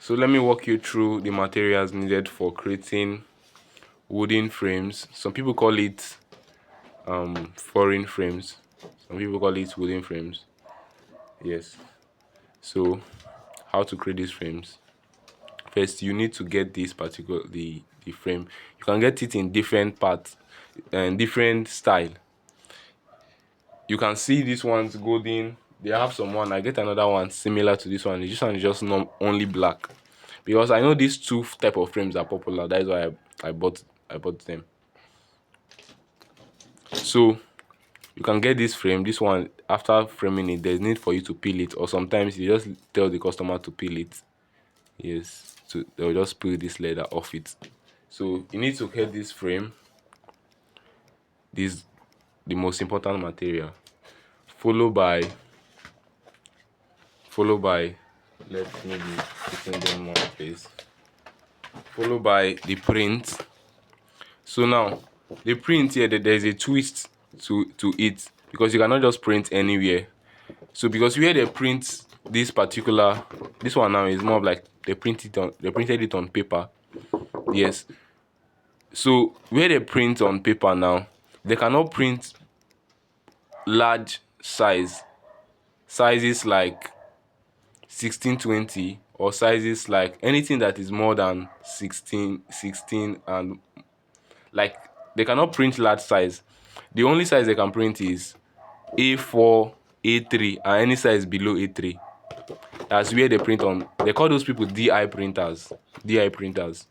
So let me walk you through the materials needed for creating wooden frames. Some people call it foreign frames. Some people call it wooden frames. Yes. So how to create these frames? First, you need to get this particular the frame. You can get it in different parts and different style. You can see this one's golden. They have some one. I get another one similar to this one. This one is just not only black, because I know these two type of frames are popular. That is why I bought them. So you can get this frame. This one, after framing it, there's need for you to peel it, or sometimes you just tell the customer to peel it. Yes, so they'll just peel this leather off it. So you need to get this frame. This the most important material, followed by let me be putting them one place, followed by the print. So now the print here, there's a twist to it, because you cannot just print anywhere. So because where they print this particular, this one now is more of like they printed it on paper. Yes. So where they print on paper now, they cannot print large sizes like 1620, or sizes like anything that is more than 16, and like they cannot print large size. The only size they can print is A4, A3, and any size below A3. That's where they print on. They call those people DI printers. DI printers.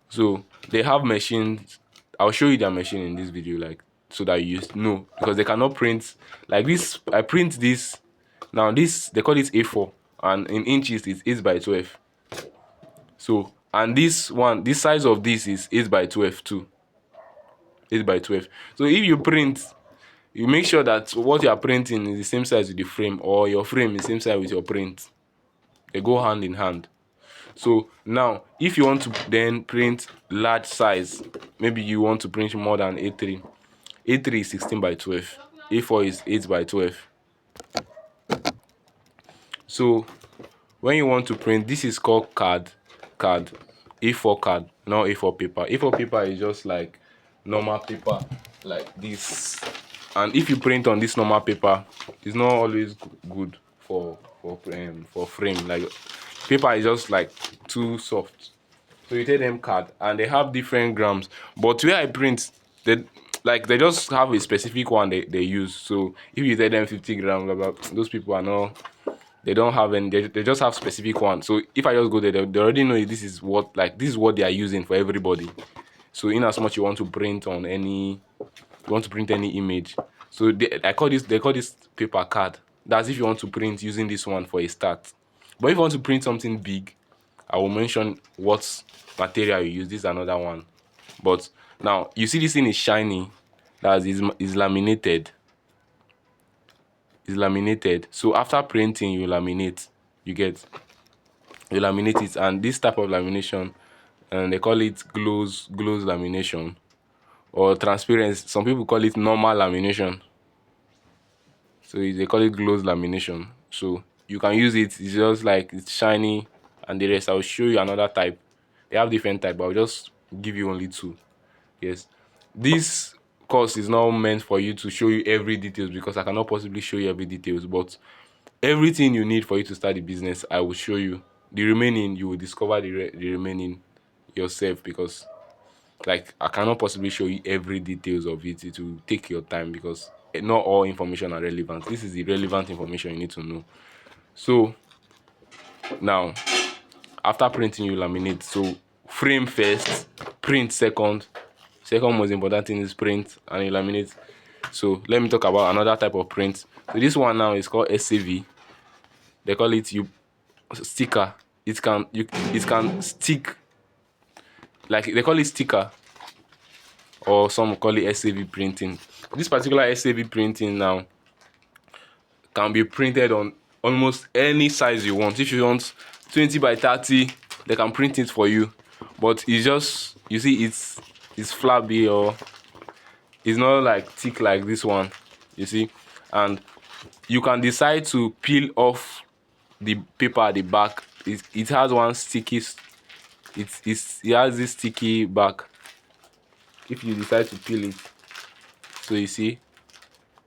So they have machines. I'll show you their machine in this video, like, so that you know, because they cannot print like this. I print this now. This, they call it A4, and in inches it's 8 by 12. So, and this one, this size of this is 8 by 12 too. 8 by 12. So if you print, you make sure that what you are printing is the same size with the frame, or your frame is the same size with your print. They go hand in hand. So now, if you want to then print large size, maybe you want to print more than A3. A3 is 16 by 12. A4 is 8 by 12. So when you want to print, this is called card. A4 card, not A4 paper. A4 paper is just like normal paper, like this. And if you print on this normal paper, it's not always good for frame. Like, paper is just like too soft. So you take them card, and they have different grams. But where I print, they just have a specific one they use. So if you take them 50 grams, blah, blah, those people are not. They don't have any. They just have specific one. So if I just go there, they already know this is what they are using for everybody. So in as much you want to print on any, you want to print any image. So they call this paper card. That's if you want to print using this one for a start. But if you want to print something big, I will mention what material you use. This is another one. But now you see this thing is shiny. That is laminated. Is laminated. So after printing, you laminate. You laminate it, and this type of lamination, and they call it gloss lamination, or transparency. Some people call it normal lamination. So they call it gloss lamination. So you can use it. It's just like it's shiny, and the rest. I'll show you another type. They have different type, but I'll just give you only two. Yes, this course is not meant for you to show you every details, because I cannot possibly show you every details. But everything you need for you to start the business, I will show you. The remaining, you will discover the remaining yourself, because like I cannot possibly show you every details of it. It will take your time, because not all information are relevant. This is the relevant information you need to know. So now, after printing, you laminate. So frame first, print second. Second most important thing is print, and you laminate. So let me talk about another type of print. So this one now is called SAV. They call it sticker. It can stick, like they call it sticker, or some call it SAV printing. This particular SAV printing now can be printed on almost any size you want. If you want 20 by 30, they can print it for you. But it's just, you see, it's flabby, or it's not like thick like this one, you see. And you can decide to peel off the paper at the back. it has one sticky. It has this sticky back. If you decide to peel it, so you see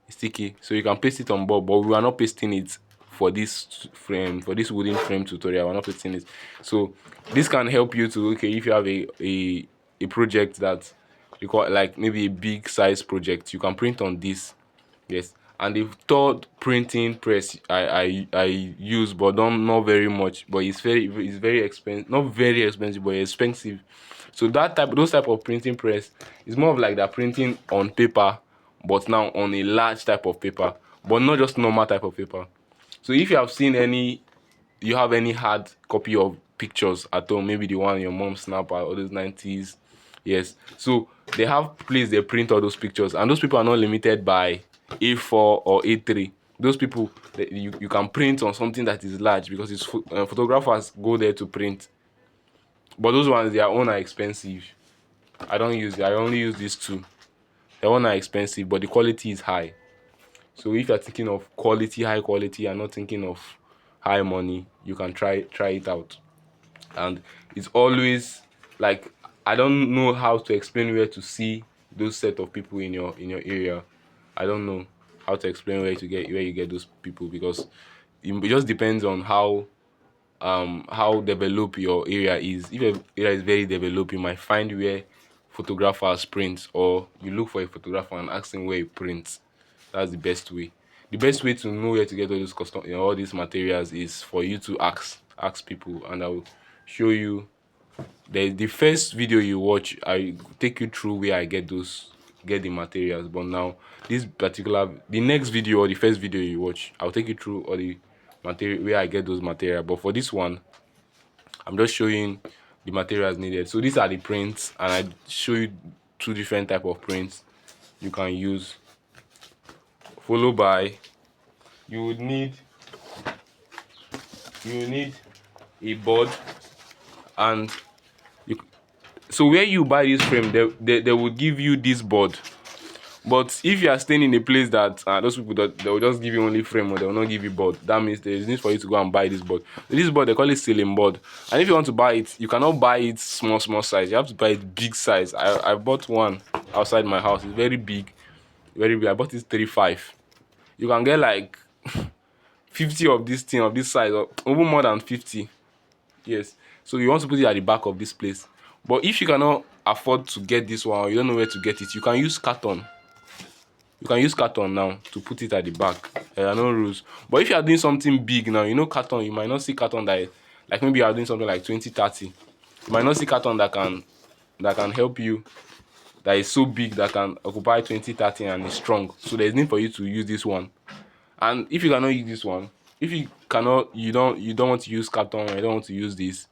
it's sticky, so you can paste it on board, but we are not pasting it for this frame, for this wooden frame tutorial. We're not pasting it. So this can help you to, okay, if you have a project that require, like maybe a big size project, you can print on this. Yes. And the third printing press I use, but don't not very much, but it's very expensive, not very expensive, but expensive. So those type of printing press is more of like that printing on paper, but now on a large type of paper, but not just normal type of paper. So if you have seen you have any hard copy of pictures at home, maybe the one your mom snap at all those 90s, yes, so they have place they print all those pictures, and those people are not limited by A4 or A3. Those people, you can print on something that is large, because it's photographers go there to print. But those ones, their own are expensive. I only use these two. Their own are expensive, but the quality is high. So if you're thinking of high quality, and not thinking of high money, you can try it out. And it's always like, I don't know how to explain where to see those set of people in your area. I don't know how to explain where you get those people, because it just depends on how developed your area is. If your area is very developed, you might find where photographers print, or you look for a photographer and ask him where he prints. That's the best way. The best way to know where to get all those all these materials is for you to ask people, and I will show you. The first video you watch, I take you through where I get the materials. But now the next video, or the first video you watch, I'll take you through all the material where I get those materials. But for this one, I'm just showing the materials needed. So these are the prints, and I show you two different type of prints you can use. Followed by, you would need a board, and so where you buy this frame, they will give you this board. But if you are staying in a place that those people, that they will just give you only frame, or they will not give you board, that means there is need for you to go and buy this board. This board, they call it ceiling board, and if you want to buy it, you cannot buy it small size. You have to buy it big size. I bought one outside my house. It's very big, very big. I bought it 35. You can get like 50 of this thing, of this size, or even more than 50. Yes. So you want to put it at the back of this place. But if you cannot afford to get this one, or you don't know where to get it, you can use carton. You can use carton now to put it at the back. There are no rules. But if you are doing something big now, carton, you might not see carton that, like maybe you are doing something like 20-30. You might not see carton that can help you, that is so big, that can occupy 20-30 and is strong. So there's need for you to use this one. And if you cannot use this one, if you cannot, you don't want to use carton, or you don't want to use this,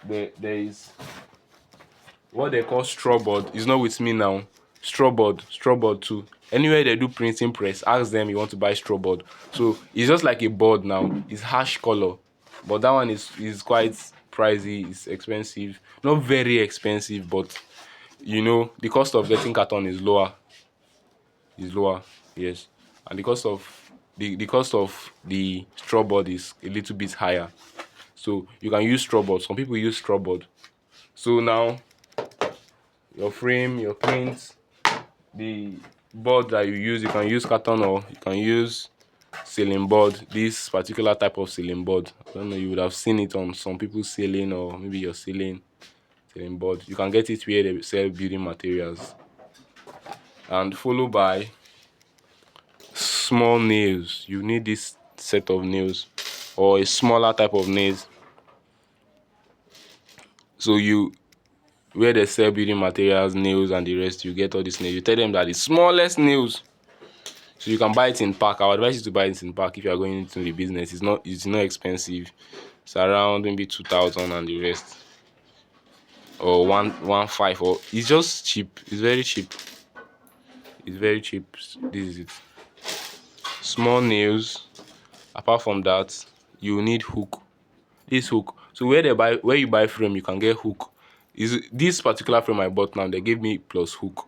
there is what they call straw board. It's not with me now. Straw board too. Anywhere they do printing press, ask them you want to buy straw board. So it's just like a board now. It's harsh color, but that one is quite pricey. It's expensive, not very expensive, but the cost of getting carton is lower. Yes. And the cost of the straw board is a little bit higher. So you can use straw board. Some people use straw board. So now your frame, your prints, the board that you can use carton, or you can use ceiling board. This particular type of ceiling board, I don't know, you would have seen it on some people's ceiling, or maybe your ceiling board. You can get it where they sell building materials. And followed by small nails. You need this set of nails, or a smaller type of nails. So where they sell building materials, nails, and the rest, you get all these nails. You tell them that the smallest nails, so you can buy it in pack. I would advise you to buy it in pack if you are going into the business. It's not expensive. It's around maybe 2,000 and the rest, or 1,500, or it's just cheap. It's very cheap. This is it. Small nails. Apart from that, you need hook. This hook. So where you buy frame, you can get hook. Is this particular frame I bought now, they gave me plus hook.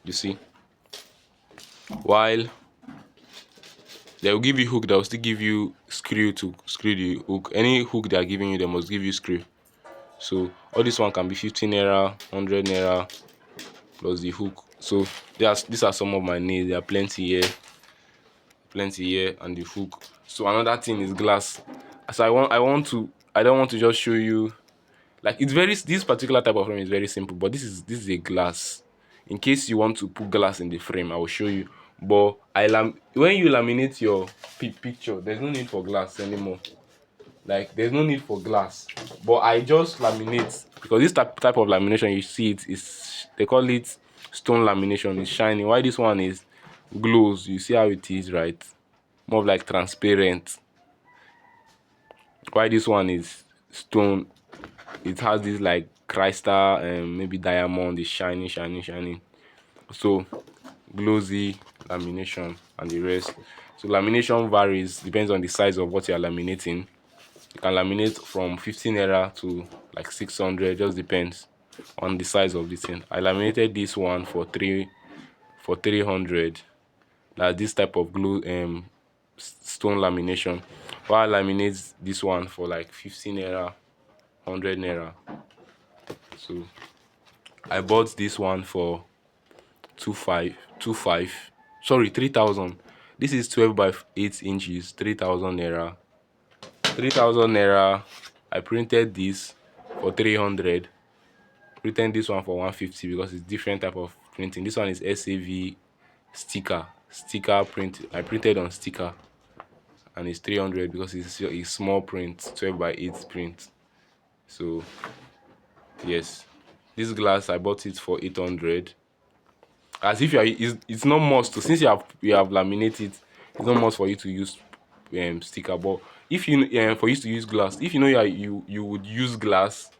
You see. While They will give you hook. They will still give you screw to screw the hook. Any hook they are giving you, they must give you screw. So all this one can be 15 naira, 100 naira plus the hook. So these are some of my nails. There are plenty here, and the hook. So another thing is glass. So I don't want to just show you, like, it's very, this particular type of frame is very simple, but this is a glass. In case you want to put glass in the frame, I will show you. But when you laminate your picture, there's no need for glass anymore. Like, there's no need for glass. But I just laminate because this type of lamination, you see it is, they call it stone lamination. It's shiny. Why this one is glows? You see how it is, right? More of like transparent. Why this one is stone? It has this like crystal and maybe diamond. Is shiny. So glossy lamination and the rest. So lamination varies, depends on the size of what you are laminating. You can laminate from 15 naira to like 600, just depends on the size of the thing. I laminated this one for 300. That's this type of glue stone lamination. While I laminate this one for like 15 naira, 100 naira. So I bought this one for 25, sorry, 3,000. This is 12 by 8 inches, 3,000 naira. 3,000 naira. I printed this for 300. Printed this one for 150 because it's different type of printing. This one is SAV sticker print. I printed on sticker, and it's 300 because it's a small print, 12 by 8 print. So yes, this glass I bought it for 800. As if it's not must to, since you have laminated, it's not must for you to use sticker. But if you for you to use glass, if you know you would use glass,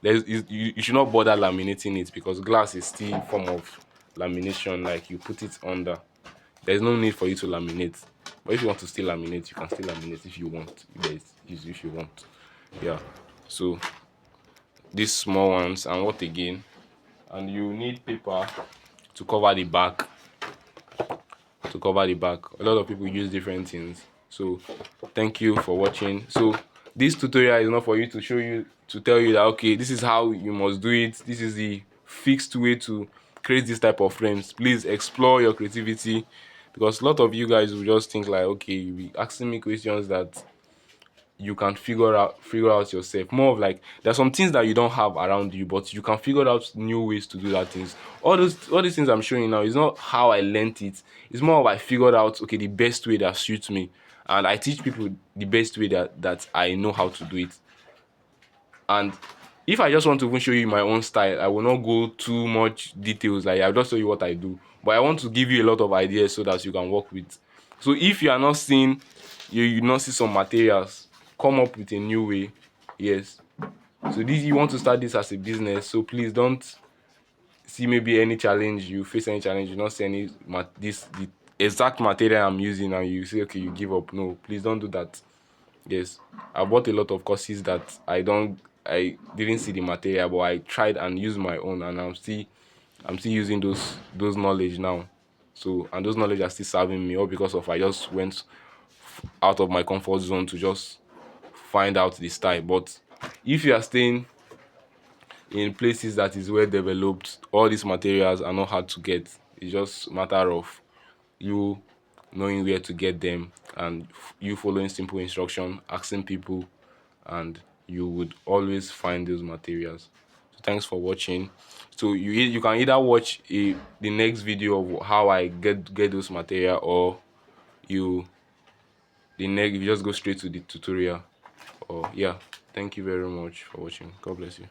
you should not bother laminating it, because glass is still a form of lamination. Like, you put it under, there's no need for you to laminate. But if you want to still laminate, you can still laminate if you want. If you want, yeah. So these small ones, and what again? And you need paper to cover the back. A lot of people use different things. So thank you for watching. So this tutorial is not for you to show you, to tell you that okay, this is how you must do it, this is the fixed way to create this type of frames. Please explore your creativity, because a lot of you guys will just think like, okay, you'll be asking me questions that you can figure out yourself. More of like, there's some things that you don't have around you, but you can figure out new ways to do that things. All these things I'm showing you now is not how I learned it. It's more of I figured out, okay, the best way that suits me, and I teach people the best way that I know how to do it. And if I just want to even show you my own style, I will not go too much details. Like, I'll just show you what I do, but I want to give you a lot of ideas so that you can work with. So if you are not seeing, you not see some materials, come up with a new way. Yes. So this, you want to start this as a business, so please don't see maybe any challenge, you face any challenge, you not see any the exact material I'm using, and you say okay, you give up. No, please don't do that. Yes, I bought a lot of courses that I didn't see the material, but I tried and used my own, and I'm still using those knowledge now. So, and those knowledge are still serving me, all because of I just went out of my comfort zone to just find out the style. But if you are staying in places that is well developed, all these materials are not hard to get. It's just a matter of you knowing where to get them, and you following simple instruction, asking people, and you would always find those materials. So thanks for watching. So you can either watch the next video of how I get those material, or you just go straight to the tutorial. Or yeah, thank you very much for watching. God bless you.